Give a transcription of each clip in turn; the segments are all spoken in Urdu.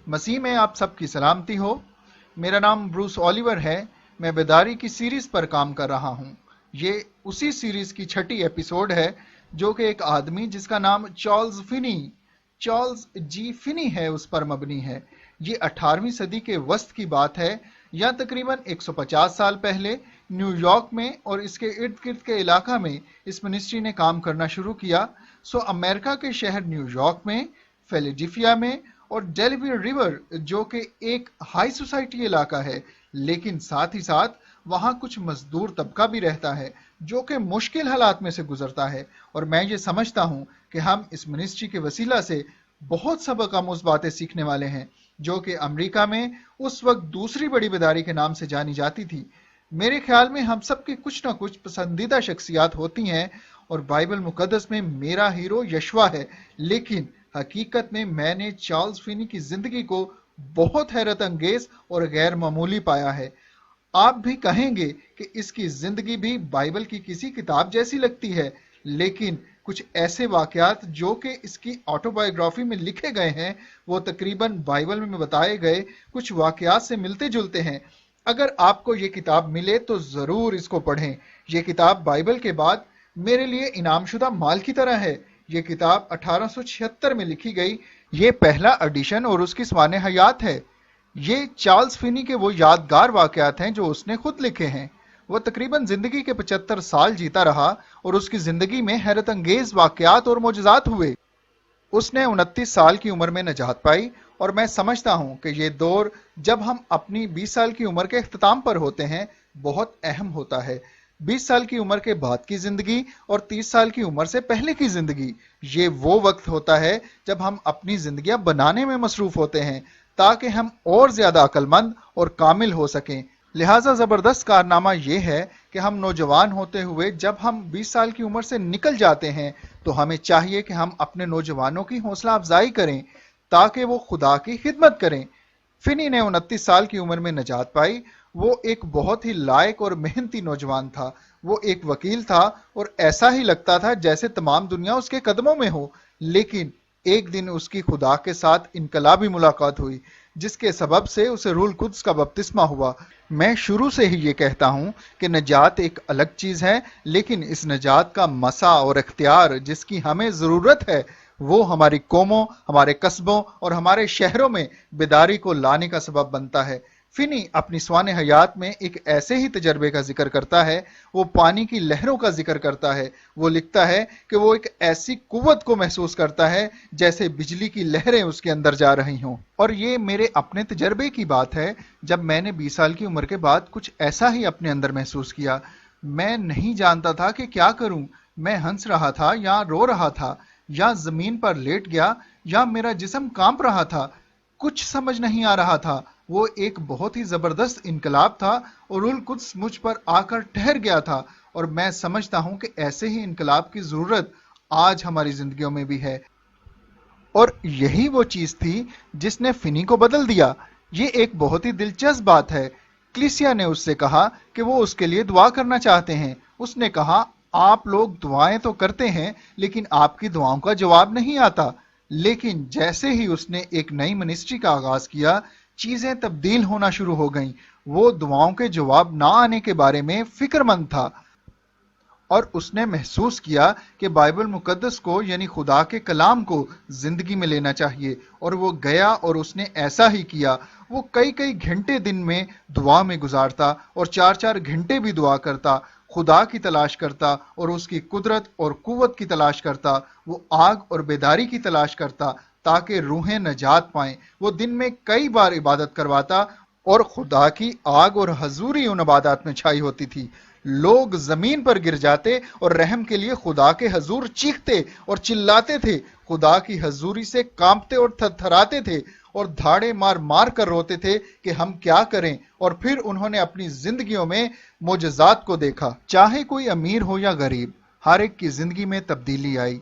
مسیح میں آپ سب کی سلامتی ہو۔ میرا نام بروس اولیور ہے۔ میں بیداری کی سیریز پر کام کر رہا ہوں۔ یہ اسی سیریز کی 6ٹھی ایپیسوڈ ہے جو کہ ایک آدمی جس کا نام چارلز جی فنی ہے اس پر مبنی ہے۔ یہ 18ویں صدی کے وسط کی بات ہے، یا تقریباً 150 سال پہلے نیو یارک میں اور اس کے ارد گرد کے علاقہ میں اس منسٹری نے کام کرنا شروع کیا۔ امریکہ کے شہر نیو یارک میں، فیلاڈیلفیا میں اور ڈیلاویئر ریور جو کہ ایک ہائی سوسائٹی علاقہ ہے، لیکن ساتھ ہی ساتھ وہاں کچھ مزدور طبقہ بھی رہتا ہے جو کہ مشکل حالات میں سے گزرتا ہے۔ اور میں یہ سمجھتا ہوں کہ ہم اس منسٹری کے وسیلہ سے بہت سبق آموز باتیں سیکھنے والے ہیں، جو کہ امریکہ میں اس وقت دوسری بڑی بیداری کے نام سے جانی جاتی تھی۔ میرے خیال میں ہم سب کی کچھ نہ کچھ پسندیدہ شخصیات ہوتی ہیں، اور بائبل مقدس میں میرا ہیرو یشوع ہے، لیکن حقیقت میں نے چارلز فینی کی زندگی کو بہت حیرت انگیز اور غیر معمولی پایا ہے۔ آپ بھی کہیں گے کہ اس کی زندگی بھی بائبل کی کسی کتاب جیسی لگتی ہے، لیکن کچھ ایسے واقعات جو کہ اس کی آٹو بایوگرافی میں لکھے گئے ہیں، وہ تقریباً بائبل میں بتائے گئے کچھ واقعات سے ملتے جلتے ہیں۔ اگر آپ کو یہ کتاب ملے تو ضرور اس کو پڑھیں۔ یہ کتاب بائبل کے بعد میرے لیے انعام شدہ مال کی طرح ہے۔ یہ کتاب 1876 میں لکھی گئی۔ یہ پہلا ایڈیشن اور اس کی سوانح حیات ہے۔ یہ چارلز فینی کے وہ یادگار واقعات ہیں جو اس نے خود لکھے ہیں۔ وہ تقریباً زندگی کے 75 سال جیتا رہا اور اس کی زندگی میں حیرت انگیز واقعات اور معجزات ہوئے۔ اس نے 29 سال کی عمر میں نجات پائی، اور میں سمجھتا ہوں کہ یہ دور جب ہم اپنی 20 سال کی عمر کے اختتام پر ہوتے ہیں بہت اہم ہوتا ہے۔ 20 سال کی عمر کے بعد کی زندگی اور 30 سال کی عمر سے پہلے کی زندگی، یہ وہ وقت ہوتا ہے جب ہم اپنی زندگیاں بنانے میں مصروف ہوتے ہیں تاکہ ہم اور زیادہ عقل مند اور کامل ہو سکیں۔ لہٰذا زبردست کارنامہ یہ ہے کہ ہم نوجوان ہوتے ہوئے جب ہم 20 سال کی عمر سے نکل جاتے ہیں تو ہمیں چاہیے کہ ہم اپنے نوجوانوں کی حوصلہ افزائی کریں تاکہ وہ خدا کی خدمت کریں۔ فنی نے 29 سال کی عمر میں نجات پائی۔ وہ ایک بہت ہی لائق اور محنتی نوجوان تھا۔ وہ ایک وکیل تھا اور ایسا ہی لگتا تھا جیسے تمام دنیا اس کے قدموں میں ہو، لیکن ایک دن اس کی خدا کے ساتھ انقلابی ملاقات ہوئی جس کے سبب سے اسے روح القدس کا بپتسمہ ہوا۔ میں شروع سے ہی یہ کہتا ہوں کہ نجات ایک الگ چیز ہے، لیکن اس نجات کا مسا اور اختیار جس کی ہمیں ضرورت ہے وہ ہماری قوموں، ہمارے قصبوں اور ہمارے شہروں میں بیداری کو لانے کا سبب بنتا ہے۔ فنی اپنی سوانح حیات میں ایک ایسے ہی تجربے کا ذکر کرتا ہے۔ وہ پانی کی لہروں کا ذکر کرتا ہے۔ وہ لکھتا ہے کہ وہ ایک ایسی قوت کو محسوس کرتا ہے جیسے بجلی کی لہریں اس کے اندر جا رہی ہوں۔ اور یہ میرے اپنے تجربے کی بات ہے، جب میں نے 20 سال کی عمر کے بعد کچھ ایسا ہی اپنے اندر محسوس کیا۔ میں نہیں جانتا تھا کہ کیا کروں۔ میں ہنس رہا تھا یا رو رہا تھا، یا زمین پر لیٹ گیا، یا میرا جسم کانپ رہا تھا۔ کچھ سمجھ نہیں آ رہا تھا۔ وہ ایک بہت ہی زبردست انقلاب تھا اور روح القدس مجھ پر آ کر ٹھہر گیا تھا، اور میں سمجھتا ہوں کہ ایسے ہی انقلاب کی ضرورت آج ہماری زندگیوں میں بھی ہے۔ اور یہی وہ چیز تھی جس نے فنی کو بدل دیا۔ یہ ایک بہت ہی دلچسپ بات ہے۔ کلیسیا نے اس سے کہا کہ وہ اس کے لیے دعا کرنا چاہتے ہیں۔ اس نے کہا، آپ لوگ دعائیں تو کرتے ہیں لیکن آپ کی دعاؤں کا جواب نہیں آتا۔ لیکن جیسے ہی اس نے ایک نئی منسٹری کا آغاز کیا، چیزیں تبدیل ہونا شروع ہو گئیں۔ وہ دعاؤں کے جواب نہ آنے کے بارے میں فکر مند تھا، اور اس نے محسوس کیا کہ بائبل مقدس کو یعنی خدا کے کلام کو زندگی میں لینا چاہیے، اور وہ گیا اور اس نے ایسا ہی کیا۔ وہ کئی گھنٹے دن میں دعا میں گزارتا اور 4 گھنٹے بھی دعا کرتا، خدا کی تلاش کرتا اور اس کی قدرت اور قوت کی تلاش کرتا۔ وہ آگ اور بیداری کی تلاش کرتا تاکہ روحیں نجات پائیں۔ وہ دن میں کئی بار عبادت کرواتا، اور خدا کی آگ اور حضوری ان عبادات میں چھائی ہوتی تھی۔ لوگ زمین پر گر جاتے اور رحم کے لیے خدا کے حضور چیختے اور چلاتے تھے، خدا کی حضوری سے کانپتے اور تھرتھراتے تھے، اور دھاڑے مار مار کر روتے تھے کہ ہم کیا کریں۔ اور پھر انہوں نے اپنی زندگیوں میں معجزات کو دیکھا۔ چاہے کوئی امیر ہو یا غریب، ہر ایک کی زندگی میں تبدیلی آئی۔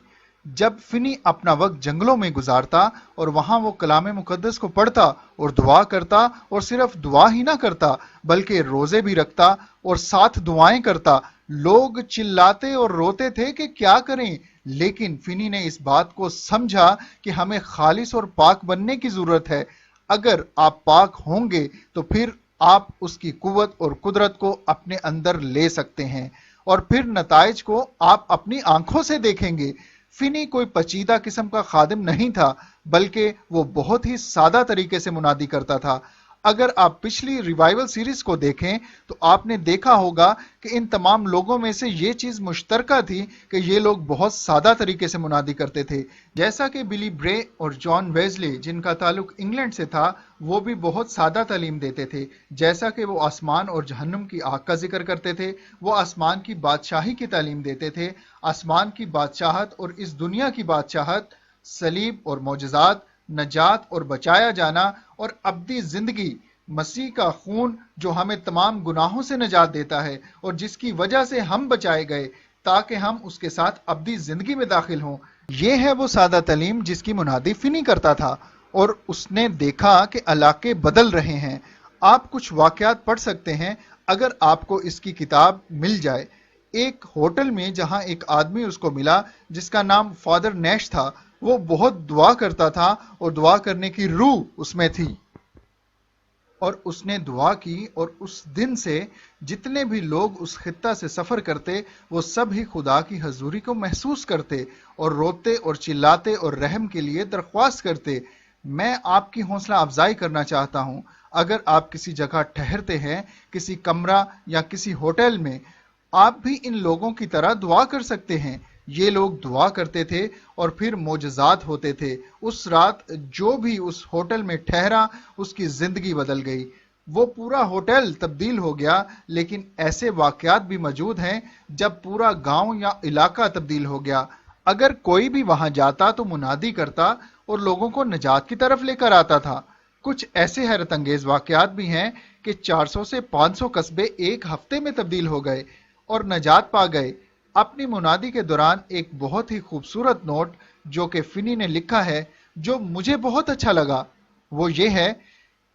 جب فنی اپنا وقت جنگلوں میں گزارتا اور وہاں وہ کلام مقدس کو پڑھتا اور دعا کرتا، اور صرف دعا ہی نہ کرتا بلکہ روزے بھی رکھتا اور ساتھ دعائیں کرتا، لوگ چلاتے اور روتے تھے کہ کیا کریں۔ لیکن فنی نے اس بات کو سمجھا کہ ہمیں خالص اور پاک بننے کی ضرورت ہے۔ اگر آپ پاک ہوں گے تو پھر آپ اس کی قوت اور قدرت کو اپنے اندر لے سکتے ہیں، اور پھر نتائج کو آپ اپنی آنکھوں سے دیکھیں گے۔ فنی کوئی پیچیدہ قسم کا خادم نہیں تھا، بلکہ وہ بہت ہی سادہ طریقے سے منادی کرتا تھا۔ اگر آپ پچھلی ریوائول سیریز کو دیکھیں تو آپ نے دیکھا ہوگا کہ ان تمام لوگوں میں سے یہ چیز مشترکہ تھی کہ یہ لوگ بہت سادہ طریقے سے منادی کرتے تھے۔ جیسا کہ بلی برے اور جان ویزلی، جن کا تعلق انگلینڈ سے تھا، وہ بھی بہت سادہ تعلیم دیتے تھے۔ جیسا کہ وہ آسمان اور جہنم کی آگ کا ذکر کرتے تھے، وہ آسمان کی بادشاہی کی تعلیم دیتے تھے۔ آسمان کی بادشاہت اور اس دنیا کی بادشاہت، صلیب اور معجزات، نجات اور بچایا جانا اور ابدی زندگی، مسیح کا خون جو ہمیں تمام گناہوں سے نجات دیتا ہے اور جس کی وجہ سے ہم بچائے گئے تاکہ ہم اس کے ساتھ ابدی زندگی میں داخل ہوں، یہ ہے وہ سادہ تعلیم جس کی منادی فنی کرتا تھا۔ اور اس نے دیکھا کہ علاقے بدل رہے ہیں۔ آپ کچھ واقعات پڑھ سکتے ہیں اگر آپ کو اس کی کتاب مل جائے۔ ایک ہوٹل میں جہاں ایک آدمی اس کو ملا جس کا نام فادر نیش تھا، وہ بہت دعا کرتا تھا اور دعا کرنے کی روح اس میں تھی، اور اس نے دعا کی، اور اس دن سے جتنے بھی لوگ اس خطہ سے سفر کرتے وہ سب ہی خدا کی حضوری کو محسوس کرتے اور روتے اور چلاتے اور رحم کے لیے درخواست کرتے۔ میں آپ کی حوصلہ افزائی کرنا چاہتا ہوں، اگر آپ کسی جگہ ٹھہرتے ہیں، کسی کمرہ یا کسی ہوٹل میں، آپ بھی ان لوگوں کی طرح دعا کر سکتے ہیں۔ یہ لوگ دعا کرتے تھے اور پھر معجزات ہوتے تھے۔ اس رات جو بھی اس ہوٹل میں ٹھہرا اس کی زندگی بدل گئی۔ وہ پورا ہوٹل تبدیل ہو گیا، لیکن ایسے واقعات بھی موجود ہیں جب پورا گاؤں یا علاقہ تبدیل ہو گیا۔ اگر کوئی بھی وہاں جاتا تو منادی کرتا اور لوگوں کو نجات کی طرف لے کر آتا تھا۔ کچھ ایسے حیرت انگیز واقعات بھی ہیں کہ 400 سے 500 قصبے ایک ہفتے میں تبدیل ہو گئے اور نجات پا گئے۔ اپنی منادی کے دوران ایک بہت ہی خوبصورت نوٹ جو کہ فنی نے لکھا ہے، جو مجھے بہت اچھا لگا، وہ یہ ہے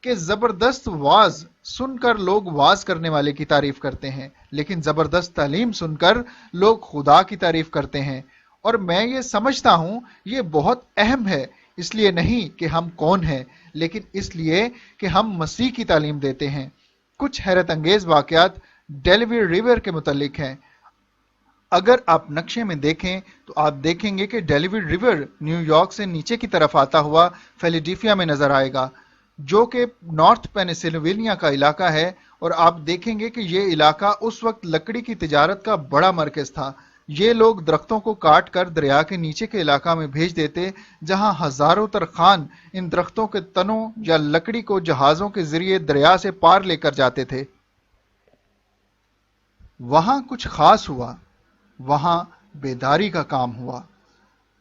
کہ زبردست واز سن کر لوگ واز کرنے والے کی تعریف کرتے ہیں، لیکن زبردست تعلیم سن کر لوگ خدا کی تعریف کرتے ہیں۔ اور میں یہ سمجھتا ہوں یہ بہت اہم ہے، اس لیے نہیں کہ ہم کون ہیں، لیکن اس لیے کہ ہم مسیح کی تعلیم دیتے ہیں۔ کچھ حیرت انگیز واقعات ڈیلیوری ریور کے متعلق ہیں۔ اگر آپ نقشے میں دیکھیں تو آپ دیکھیں گے کہ ڈیلیوری ریور نیو یارک سے نیچے کی طرف آتا ہوا فیلیڈیفیا میں نظر آئے گا، جو کہ نارتھ پینسلوینیا کا علاقہ ہے، اور آپ دیکھیں گے کہ یہ علاقہ اس وقت لکڑی کی تجارت کا بڑا مرکز تھا۔ یہ لوگ درختوں کو کاٹ کر دریا کے نیچے کے علاقہ میں بھیج دیتے، جہاں ہزاروں ترخان ان درختوں کے تنوں یا لکڑی کو جہازوں کے ذریعے دریا سے پار لے کر جاتے تھے۔ وہاں کچھ خاص ہوا، وہاں بیداری کا کام ہوا۔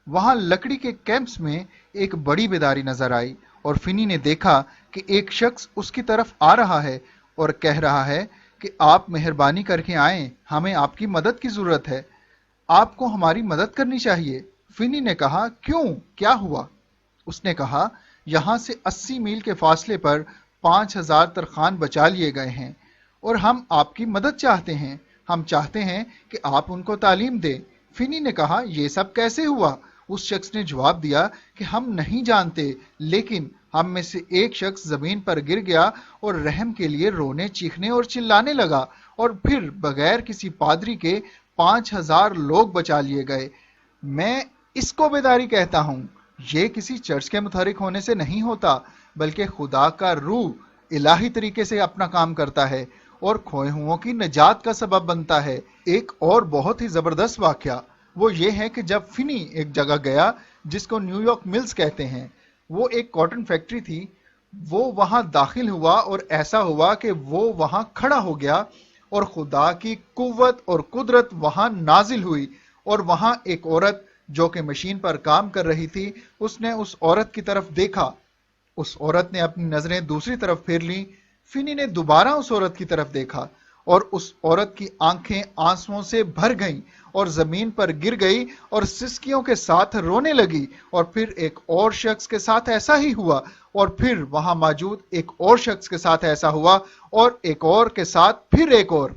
وہاں لکڑی کے کیمپس میں ایک بڑی بیداری نظر آئی، اور فنی نے دیکھا کہ ایک شخص اس کی طرف آ رہا ہے اور کہہ رہا ہے کہ آپ مہربانی کر کے آئیں، ہمیں آپ کی مدد کی ضرورت ہے، آپ کو ہماری مدد کرنی چاہیے۔ فنی نے کہا، کیوں، کیا ہوا؟ اس نے کہا، یہاں سے 80 میل کے فاصلے پر 5000 ترخان بچا لیے گئے ہیں، اور ہم آپ کی مدد چاہتے ہیں، ہم چاہتے ہیں کہ آپ ان کو تعلیم دیں۔ فنی نے کہا، یہ سب کیسے ہوا؟ اس شخص نے جواب دیا کہ ہم نہیں جانتے، لیکن ہم میں سے ایک شخص زمین پر گر گیا اور رحم کے لیے رونے، چیخنے اور چلانے لگا، اور پھر بغیر کسی پادری کے 5000 لوگ بچا لیے گئے۔ میں اس کو بیداری کہتا ہوں۔ یہ کسی چرچ کے متحرک ہونے سے نہیں ہوتا، بلکہ خدا کا روح الہی طریقے سے اپنا کام کرتا ہے اور کھوئے ہوں کی نجات کا سبب بنتا ہے۔ ایک اور بہت ہی زبردست واقعہ وہ یہ ہے کہ جب فنی ایک جگہ گیا جس کو نیو یارک ملز کہتے ہیں، وہ ایک کاٹن فیکٹری تھی، وہ وہاں داخل ہوا اور ایسا ہوا کہ وہ وہاں کھڑا ہو گیا اور خدا کی قوت اور قدرت وہاں نازل ہوئی، اور وہاں ایک عورت جو کہ مشین پر کام کر رہی تھی، اس نے اس عورت کی طرف دیکھا، اس عورت نے اپنی نظریں دوسری طرف پھیر لیں۔ فنی نے دوبارہ اس عورت کی طرف دیکھا اور اس عورت کی آنکھیں آنسوؤں سے بھر گئیں اور زمین پر گر گئی اور سسکیوں کے ساتھ رونے لگی، اور پھر ایک اور شخص کے ساتھ ایسا ہی ہوا، اور پھر وہاں موجود ایک اور شخص کے ساتھ ایسا ہوا، اور ایک اور کے ساتھ پھر ایک اور،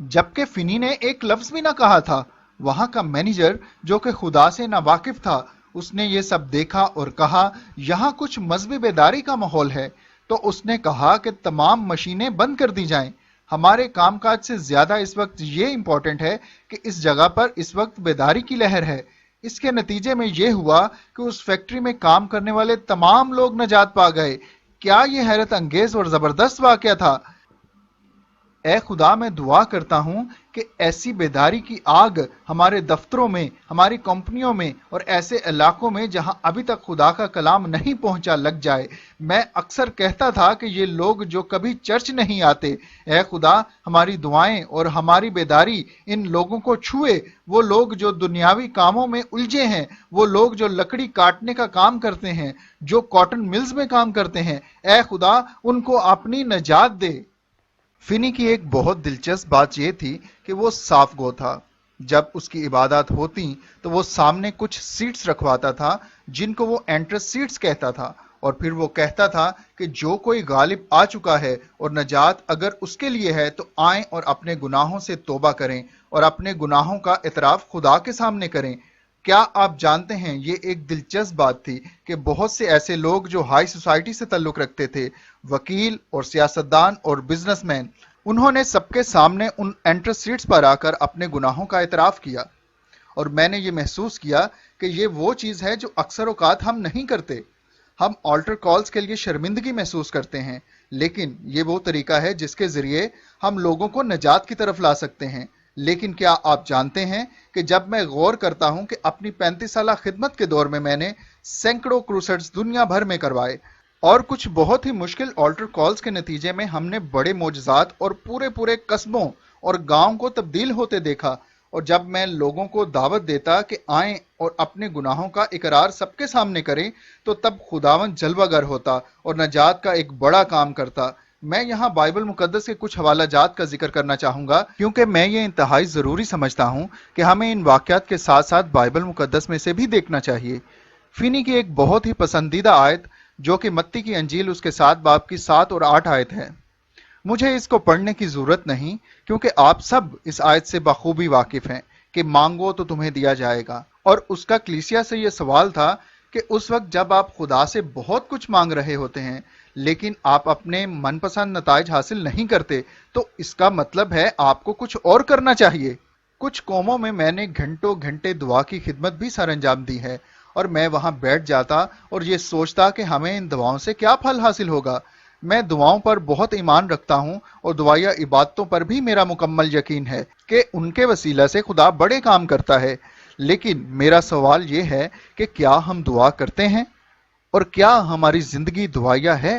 جبکہ فنی نے ایک لفظ بھی نہ کہا تھا۔ وہاں کا مینیجر جو کہ خدا سے ناواقف تھا، اس نے یہ سب دیکھا اور کہا یہاں کچھ مذہبی بیداری کا ماحول ہے، تو اس نے کہا کہ تمام مشینیں بند کر دی جائیں۔ ہمارے کام کاج سے زیادہ اس وقت یہ امپورٹنٹ ہے کہ اس جگہ پر اس وقت بیداری کی لہر ہے۔ اس کے نتیجے میں یہ ہوا کہ اس فیکٹری میں کام کرنے والے تمام لوگ نجات پا گئے۔ کیا یہ حیرت انگیز اور زبردست واقعہ تھا؟ اے خدا، میں دعا کرتا ہوں کہ ایسی بیداری کی آگ ہمارے دفتروں میں، ہماری کمپنیوں میں اور ایسے علاقوں میں جہاں ابھی تک خدا کا کلام نہیں پہنچا لگ جائے۔ میں اکثر کہتا تھا کہ یہ لوگ جو کبھی چرچ نہیں آتے، اے خدا ہماری دعائیں اور ہماری بیداری ان لوگوں کو چھوئے۔ وہ لوگ جو دنیاوی کاموں میں الجھے ہیں، وہ لوگ جو لکڑی کاٹنے کا کام کرتے ہیں، جو کاٹن ملز میں کام کرتے ہیں، اے خدا ان کو اپنی نجات دے۔ فنی کی ایک بہت دلچسپ بات یہ تھی کہ وہ صاف گو تھا۔ جب اس کی عبادات ہوتی تو وہ سامنے کچھ سیٹس رکھواتا تھا جن کو وہ انٹرس سیٹس کہتا تھا، اور پھر وہ کہتا تھا کہ جو کوئی غالب آ چکا ہے اور نجات اگر اس کے لیے ہے تو آئیں اور اپنے گناہوں سے توبہ کریں اور اپنے گناہوں کا اعتراف خدا کے سامنے کریں۔ کیا آپ جانتے ہیں یہ ایک دلچسپ بات تھی کہ بہت سے ایسے لوگ جو ہائی سوسائٹی سے تعلق رکھتے تھے، وکیل اور سیاستدان اور بزنس مین، انہوں نے سب کے سامنے ان انٹرس سیٹس پر آ کر اپنے گناہوں کا اعتراف کیا، اور میں نے یہ محسوس کیا کہ یہ وہ چیز ہے جو اکثر اوقات ہم نہیں کرتے۔ ہم آلٹر کالز کے لیے شرمندگی محسوس کرتے ہیں، لیکن یہ وہ طریقہ ہے جس کے ذریعے ہم لوگوں کو نجات کی طرف لا سکتے ہیں۔ لیکن کیا آپ جانتے ہیں کہ جب میں غور کرتا ہوں کہ اپنی 35 سالہ خدمت کے دور میں نے سینکڑوں کروسیڈز دنیا بھر میں کروائے، اور کچھ بہت ہی مشکل آلٹر کالز کے نتیجے میں ہم نے بڑے معجزات اور پورے قصبوں اور گاؤں کو تبدیل ہوتے دیکھا، اور جب میں لوگوں کو دعوت دیتا کہ آئیں اور اپنے گناہوں کا اقرار سب کے سامنے کریں، تو تب خداوند جلوہ گر ہوتا اور نجات کا ایک بڑا کام کرتا۔ میں یہاں بائبل مقدس کے کچھ حوالہ جات کا ذکر کرنا چاہوں گا، کیونکہ میں یہ انتہائی ضروری سمجھتا ہوں کہ ہمیں ان واقعات کے ساتھ ساتھ بائبل مقدس میں سے بھی دیکھنا چاہیے۔ فینی کی ایک بہت ہی پسندیدہ آیت جو کہ متی کی انجیل اس کے 7 باب کی 7 اور 8 آیت ہے۔ مجھے اس کو پڑھنے کی ضرورت نہیں، کیونکہ آپ سب اس آیت سے بخوبی واقف ہیں کہ مانگو تو تمہیں دیا جائے گا، اور اس کا کلیسیا سے یہ سوال تھا کہ اس وقت جب آپ خدا سے بہت کچھ مانگ رہے ہوتے ہیں لیکن آپ اپنے من پسند نتائج حاصل نہیں کرتے، تو اس کا مطلب ہے آپ کو کچھ اور کرنا چاہیے۔ کچھ قوموں میں نے گھنٹوں گھنٹے دعا کی خدمت بھی سر انجام دی ہے، اور میں وہاں بیٹھ جاتا اور یہ سوچتا کہ ہمیں ان دعاؤں سے کیا پھل حاصل ہوگا۔ میں دعاؤں پر بہت ایمان رکھتا ہوں، اور دعائیہ عبادتوں پر بھی میرا مکمل یقین ہے کہ ان کے وسیلہ سے خدا بڑے کام کرتا ہے۔ لیکن میرا سوال یہ ہے کہ کیا ہم دعا کرتے ہیں، اور کیا ہماری زندگی دعائیہ ہے؟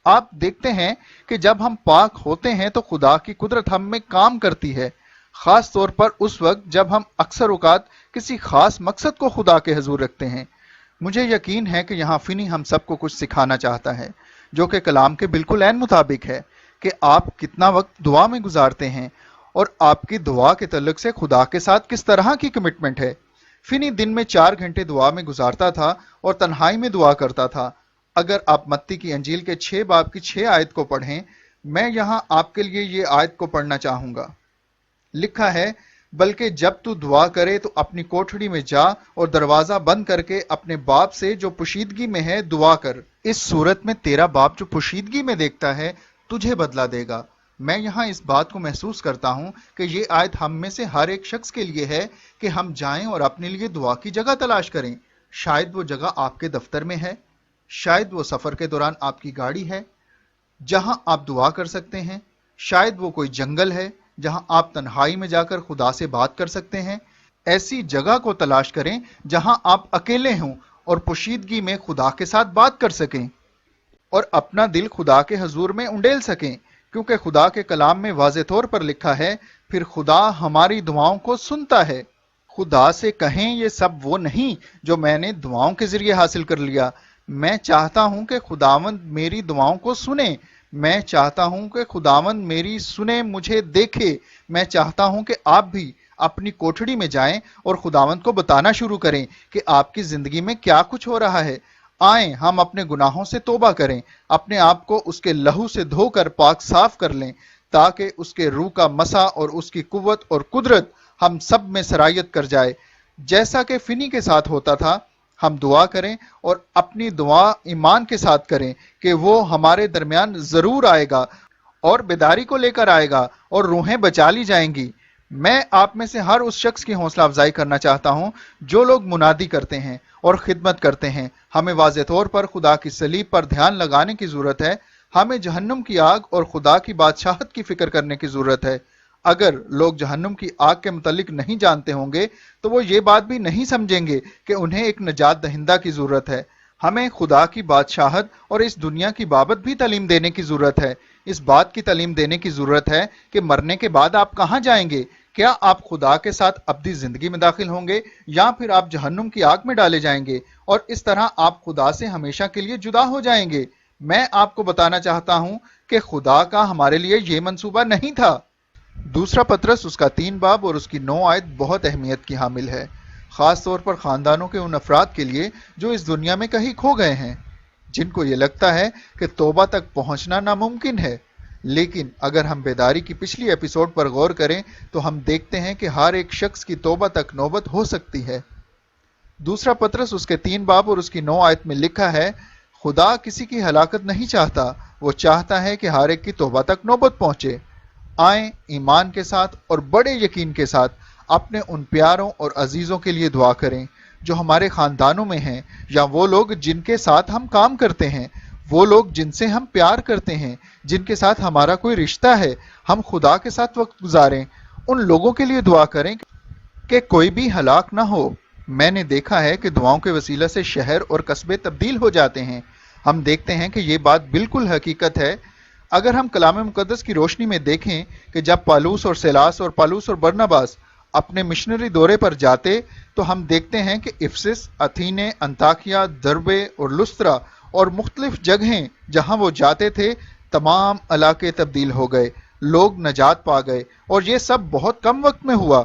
آپ دیکھتے ہیں کہ جب ہم پاک ہوتے ہیں تو خدا کی قدرت ہم میں کام کرتی ہے، خاص طور پر اس وقت جب ہم اکثر اوقات کسی خاص مقصد کو خدا کے حضور رکھتے ہیں۔ مجھے یقین ہے کہ یہاں فنی ہم سب کو کچھ سکھانا چاہتا ہے جو کہ کلام کے بالکل عین مطابق ہے، کہ آپ کتنا وقت دعا میں گزارتے ہیں اور آپ کی دعا کے تعلق سے خدا کے ساتھ کس طرح کی کمٹمنٹ ہے۔ فنی دن میں 4 گھنٹے دعا میں گزارتا تھا اور تنہائی میں دعا کرتا تھا۔ اگر آپ متی کی انجیل کے 6 باب کی 6 آیت کو پڑھیں، میں یہاں آپ کے لیے یہ آیت کو پڑھنا چاہوں گا۔ لکھا ہے، بلکہ جب تو دعا کرے تو اپنی کوٹھڑی میں جا اور دروازہ بند کر کے اپنے باپ سے جو پوشیدگی میں ہے دعا کر۔ اس صورت میں تیرا باپ جو پوشیدگی میں دیکھتا ہے تجھے بدلہ دے گا۔ میں یہاں اس بات کو محسوس کرتا ہوں کہ یہ آیت ہم میں سے ہر ایک شخص کے لیے ہے کہ ہم جائیں اور اپنے لیے دعا کی جگہ تلاش کریں۔ شاید وہ جگہ آپ کے دفتر میں ہے، شاید وہ سفر کے دوران آپ کی گاڑی ہے جہاں آپ دعا کر سکتے ہیں، شاید وہ کوئی جنگل ہے جہاں آپ تنہائی میں جا کر خدا سے بات کر سکتے ہیں۔ ایسی جگہ کو تلاش کریں جہاں آپ اکیلے ہوں اور پوشیدگی میں خدا کے ساتھ بات کر سکیں اور اپنا دل خدا کے حضور میں انڈیل سکیں، کیونکہ خدا کے کلام میں واضح طور پر لکھا ہے، پھر خدا ہماری دعاؤں کو سنتا ہے۔ خدا سے کہیں یہ سب وہ نہیں جو میں نے دعاؤں کے ذریعے حاصل کر لیا۔ میں چاہتا ہوں کہ خداوند میری دعاؤں کو سنے، میں چاہتا ہوں کہ خداوند میری سنے، مجھے دیکھے۔ میں چاہتا ہوں کہ آپ بھی اپنی کوٹھڑی میں جائیں اور خداوند کو بتانا شروع کریں کہ آپ کی زندگی میں کیا کچھ ہو رہا ہے۔ آئیں ہم اپنے گناہوں سے توبہ کریں، اپنے آپ کو اس کے لہو سے دھو کر پاک صاف کر لیں، تاکہ اس کے روح کا مسا اور اس کی قوت اور قدرت ہم سب میں سرایت کر جائے۔ جیسا کہ فنی کے ساتھ ہوتا تھا، ہم دعا کریں اور اپنی دعا ایمان کے ساتھ کریں کہ وہ ہمارے درمیان ضرور آئے گا اور بیداری کو لے کر آئے گا اور روحیں بچا لی جائیں گی۔ میں آپ میں سے ہر اس شخص کی حوصلہ افزائی کرنا چاہتا ہوں جو لوگ منادی کرتے ہیں اور خدمت کرتے ہیں۔ ہمیں واضح طور پر خدا کی صلیب پر دھیان لگانے کی ضرورت ہے۔ ہمیں جہنم کی آگ اور خدا کی بادشاہت کی فکر کرنے کی ضرورت ہے۔ اگر لوگ جہنم کی آگ کے متعلق نہیں جانتے ہوں گے تو وہ یہ بات بھی نہیں سمجھیں گے کہ انہیں ایک نجات دہندہ کی ضرورت ہے۔ ہمیں خدا کی بادشاہت اور اس دنیا کی بابت بھی تعلیم دینے کی ضرورت ہے۔ اس بات کی تعلیم دینے کی ضرورت ہے کہ مرنے کے بعد آپ کہاں جائیں گے۔ کیا آپ خدا کے ساتھ ابدی زندگی میں داخل ہوں گے یا پھر آپ جہنم کی آگ میں ڈالے جائیں گے اور اس طرح آپ خدا سے ہمیشہ کے لیے جدا ہو جائیں گے۔ میں آپ کو بتانا چاہتا ہوں کہ خدا کا ہمارے لیے یہ منصوبہ نہیں تھا۔ دوسرا پطرس اس کا 3 باب اور اس کی 9 آیت بہت اہمیت کی حامل ہے، خاص طور پر خاندانوں کے ان افراد کے لیے جو اس دنیا میں کہیں کھو گئے ہیں، جن کو یہ لگتا ہے کہ توبہ تک پہنچنا ناممکن ہے۔ لیکن اگر ہم بیداری کی پچھلی ایپیسوڈ پر غور کریں تو ہم دیکھتے ہیں کہ ہر ایک شخص کی توبہ تک نوبت ہو سکتی ہے۔ دوسرا پطرس اس کے 3 باب اور اس کی 9 آیت میں لکھا ہے، خدا کسی کی ہلاکت نہیں چاہتا، وہ چاہتا ہے کہ ہر ایک کی توبہ تک نوبت پہنچے۔ آئیں ایمان کے ساتھ اور بڑے یقین کے ساتھ اپنے ان پیاروں اور عزیزوں کے لیے دعا کریں جو ہمارے خاندانوں میں ہیں، یا وہ لوگ جن کے ساتھ ہم کام کرتے ہیں، وہ لوگ جن سے ہم پیار کرتے ہیں، جن کے ساتھ ہمارا کوئی رشتہ ہے۔ ہم خدا کے ساتھ وقت گزاریں، ان لوگوں کے لیے دعا کریں کہ کوئی بھی ہلاک نہ ہو۔ میں نے دیکھا ہے کہ دعاؤں کے وسیلہ سے شہر اور قصبے تبدیل ہو جاتے ہیں۔ ہم دیکھتے ہیں کہ یہ بات بالکل حقیقت ہے۔ اگر ہم کلام مقدس کی روشنی میں دیکھیں کہ جب پالوس اور سیلاس اور پالوس اور برناباس اپنے مشنری دورے پر جاتے تو ہم دیکھتے ہیں کہ افسس، اتھینے، انطاکیہ، دربے اور لسترا اور مختلف جگہیں جہاں وہ جاتے تھے، تمام علاقے تبدیل ہو گئے، لوگ نجات پا گئے، اور یہ سب بہت کم وقت میں ہوا۔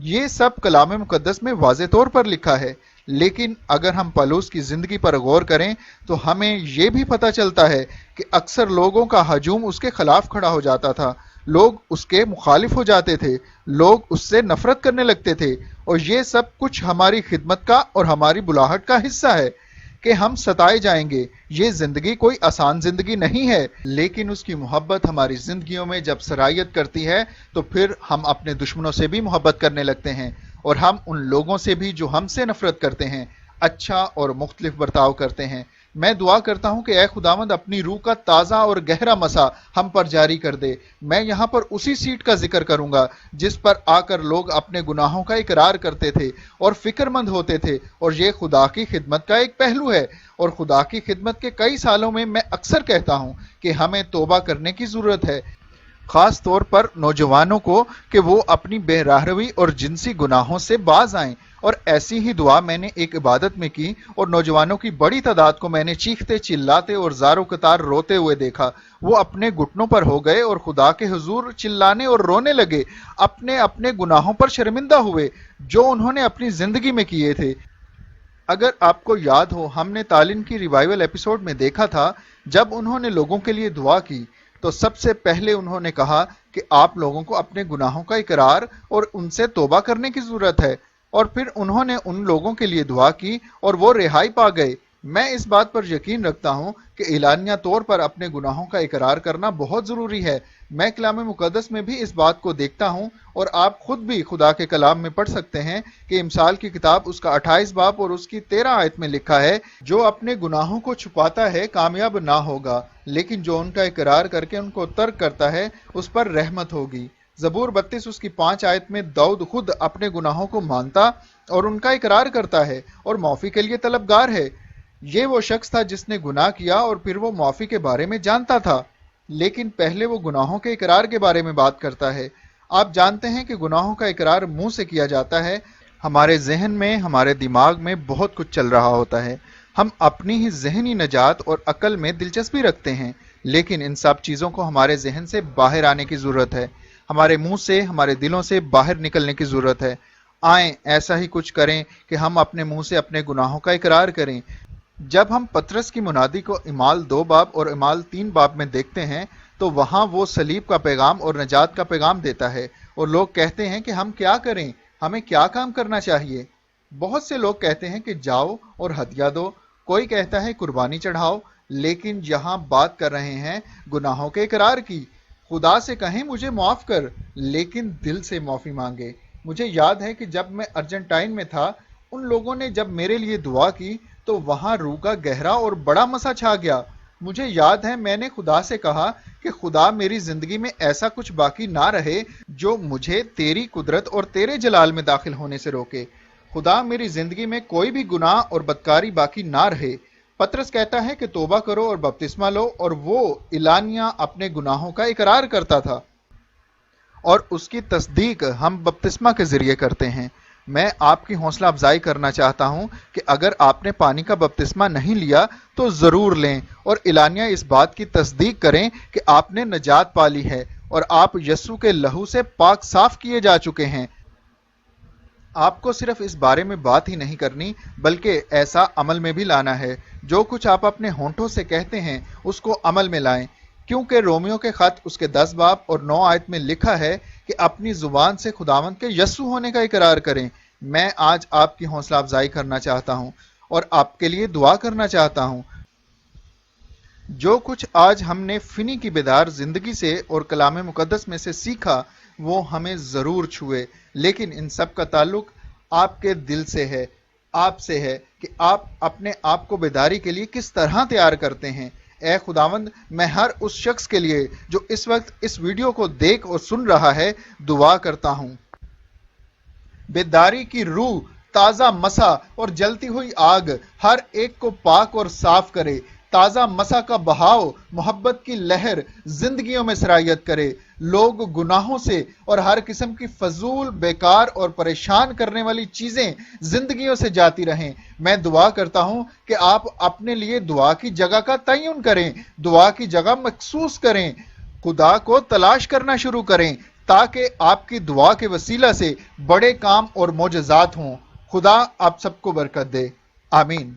یہ سب کلام مقدس میں واضح طور پر لکھا ہے۔ لیکن اگر ہم پالوس کی زندگی پر غور کریں تو ہمیں یہ بھی پتہ چلتا ہے کہ اکثر لوگوں کا ہجوم اس کے خلاف کھڑا ہو جاتا تھا، لوگ اس کے مخالف ہو جاتے تھے، لوگ اس سے نفرت کرنے لگتے تھے، اور یہ سب کچھ ہماری خدمت کا اور ہماری بلاہٹ کا حصہ ہے کہ ہم ستائے جائیں گے۔ یہ زندگی کوئی آسان زندگی نہیں ہے، لیکن اس کی محبت ہماری زندگیوں میں جب سرایت کرتی ہے تو پھر ہم اپنے دشمنوں سے بھی محبت کرنے لگتے ہیں، اور ہم ان لوگوں سے بھی جو ہم سے نفرت کرتے ہیں اچھا اور مختلف برتاؤ کرتے ہیں۔ میں دعا کرتا ہوں کہ اے خداوند اپنی روح کا تازہ اور گہرا مسا ہم پر جاری کر دے۔ میں یہاں پر اسی سیٹ کا ذکر کروں گا جس پر آ کر لوگ اپنے گناہوں کا اقرار کرتے تھے اور فکر مند ہوتے تھے، اور یہ خدا کی خدمت کا ایک پہلو ہے۔ اور خدا کی خدمت کے کئی سالوں میں میں اکثر کہتا ہوں کہ ہمیں توبہ کرنے کی ضرورت ہے، خاص طور پر نوجوانوں کو، کہ وہ اپنی بے راہروی اور جنسی گناہوں سے باز آئیں۔ اور ایسی ہی دعا میں نے ایک عبادت میں کی، اور نوجوانوں کی بڑی تعداد کو میں نے چیختے چلاتے اور زاروں قطار روتے ہوئے دیکھا۔ وہ اپنے گھٹنوں پر ہو گئے اور خدا کے حضور چلانے اور رونے لگے، اپنے اپنے گناہوں پر شرمندہ ہوئے جو انہوں نے اپنی زندگی میں کیے تھے۔ اگر آپ کو یاد ہو، ہم نے تالن کی ریوائول ایپیسوڈ میں دیکھا تھا جب انہوں نے لوگوں کے لیے دعا کی تو سب سے پہلے انہوں نے کہا کہ آپ لوگوں کو اپنے گناہوں کا اقرار اور ان سے توبہ کرنے کی ضرورت ہے، اور پھر انہوں نے ان لوگوں کے لیے دعا کی اور وہ رہائی پا گئے۔ میں اس بات پر یقین رکھتا ہوں کہ اعلانیہ طور پر اپنے گناہوں کا اقرار کرنا بہت ضروری ہے۔ میں کلام مقدس میں بھی اس بات کو دیکھتا ہوں، اور آپ خود بھی خدا کے کلام میں پڑھ سکتے ہیں کہ امثال کی کتاب اس کا 28 باب اور اس کی 13 آیت میں لکھا ہے، جو اپنے گناہوں کو چھپاتا ہے کامیاب نہ ہوگا، لیکن جو ان کا اقرار کر کے ان کو ترک کرتا ہے اس پر رحمت ہوگی۔ زبور 32 اس کی 5 آیت میں داؤد خود اپنے گناہوں کو مانتا اور ان کا اقرار کرتا ہے اور معافی کے لیے طلبگار ہے۔ یہ وہ شخص تھا جس نے گناہ کیا اور پھر وہ معافی کے بارے میں جانتا تھا، لیکن پہلے وہ گناہوں کے اقرار کے بارے میں بات کرتا ہے۔ آپ جانتے ہیں کہ گناہوں کا اقرار منہ سے کیا جاتا ہے، ہمارے ذہن میں، ہمارے دماغ میں بہت کچھ چل رہا ہوتا ہے، ہم اپنی ہی ذہنی نجات اور عقل میں دلچسپی رکھتے ہیں، لیکن ان سب چیزوں کو ہمارے ذہن سے باہر آنے کی ضرورت ہے، ہمارے منہ سے، ہمارے دلوں سے باہر نکلنے کی ضرورت ہے۔ آئیں ایسا ہی کچھ کریں کہ ہم اپنے منہ سے اپنے گناہوں کا اقرار کریں۔ جب ہم پطرس کی منادی کو اعمال 2 باب اور اعمال 3 باب میں دیکھتے ہیں تو وہاں وہ صلیب کا پیغام اور نجات کا پیغام دیتا ہے، اور لوگ کہتے ہیں کہ ہم کیا کریں، ہمیں کیا کام کرنا چاہیے۔ بہت سے لوگ کہتے ہیں کہ جاؤ اور ہدیہ دو، کوئی کہتا ہے قربانی چڑھاؤ، لیکن یہاں بات کر رہے ہیں گناہوں کے اقرار کی۔ خدا سے کہیں مجھے معاف کر، لیکن دل سے معافی مانگے۔ مجھے یاد ہے کہ جب میں ارجنٹائن میں تھا، ان لوگوں نے جب میرے لیے دعا کی تو وہاں روح کا گہرا اور بڑا مسا چھا گیا۔ مجھے یاد ہے میں نے خدا سے کہا کہ خدا میری زندگی میں ایسا کچھ باقی نہ رہے جو مجھے تیری قدرت اور تیرے جلال میں داخل ہونے سے روکے۔ خدا میری زندگی میں کوئی بھی گناہ اور بدکاری باقی نہ رہے۔ پطرس کہتا ہے کہ توبہ کرو اور بپتسمہ لو، اور وہ اعلانیہ اپنے گناہوں کا اقرار کرتا تھا، اور اس کی تصدیق ہم بپتسمہ کے ذریعے کرتے ہیں۔ میں آپ کی حوصلہ افزائی کرنا چاہتا ہوں کہ اگر آپ نے پانی کا بپتسمہ نہیں لیا تو ضرور لیں، اور اعلانیہ اس بات کی تصدیق کریں کہ آپ نے نجات پا لی ہے اور آپ یسوع کے لہو سے پاک صاف کیے جا چکے ہیں۔ آپ کو صرف اس بارے میں بات ہی نہیں کرنی بلکہ ایسا عمل میں بھی لانا ہے۔ جو کچھ آپ اپنے ہونٹوں سے کہتے ہیں اس کو عمل میں لائیں، کیونکہ رومیو کے خط اس کے 10 باب اور 9 آیت میں لکھا ہے کہ اپنی زبان سے خداوند کے یسوع ہونے کا اقرار کریں۔ میں آج آپ کی حوصلہ افزائی کرنا چاہتا ہوں اور آپ کے لیے دعا کرنا چاہتا ہوں۔ جو کچھ آج ہم نے فنی کی بیدار زندگی سے اور کلام مقدس میں سے سیکھا وہ ہمیں ضرور چھوئے، لیکن ان سب کا تعلق آپ کے دل سے ہے، آپ سے ہے کہ آپ اپنے آپ کو بیداری کے لیے کس طرح تیار کرتے ہیں۔ اے خداوند، میں ہر اس شخص کے لیے جو اس وقت اس ویڈیو کو دیکھ اور سن رہا ہے دعا کرتا ہوں۔ بیداری کی روح، تازہ مسا اور جلتی ہوئی آگ ہر ایک کو پاک اور صاف کرے۔ تازہ مسا کا بہاؤ، محبت کی لہر زندگیوں میں سرایت کرے۔ لوگ گناہوں سے اور ہر قسم کی فضول، بیکار اور پریشان کرنے والی چیزیں زندگیوں سے جاتی رہیں۔ میں دعا کرتا ہوں کہ آپ اپنے لیے دعا کی جگہ کا تعین کریں، دعا کی جگہ مخصوص کریں، خدا کو تلاش کرنا شروع کریں تاکہ آپ کی دعا کے وسیلہ سے بڑے کام اور معجزات ہوں۔ خدا آپ سب کو برکت دے، آمین۔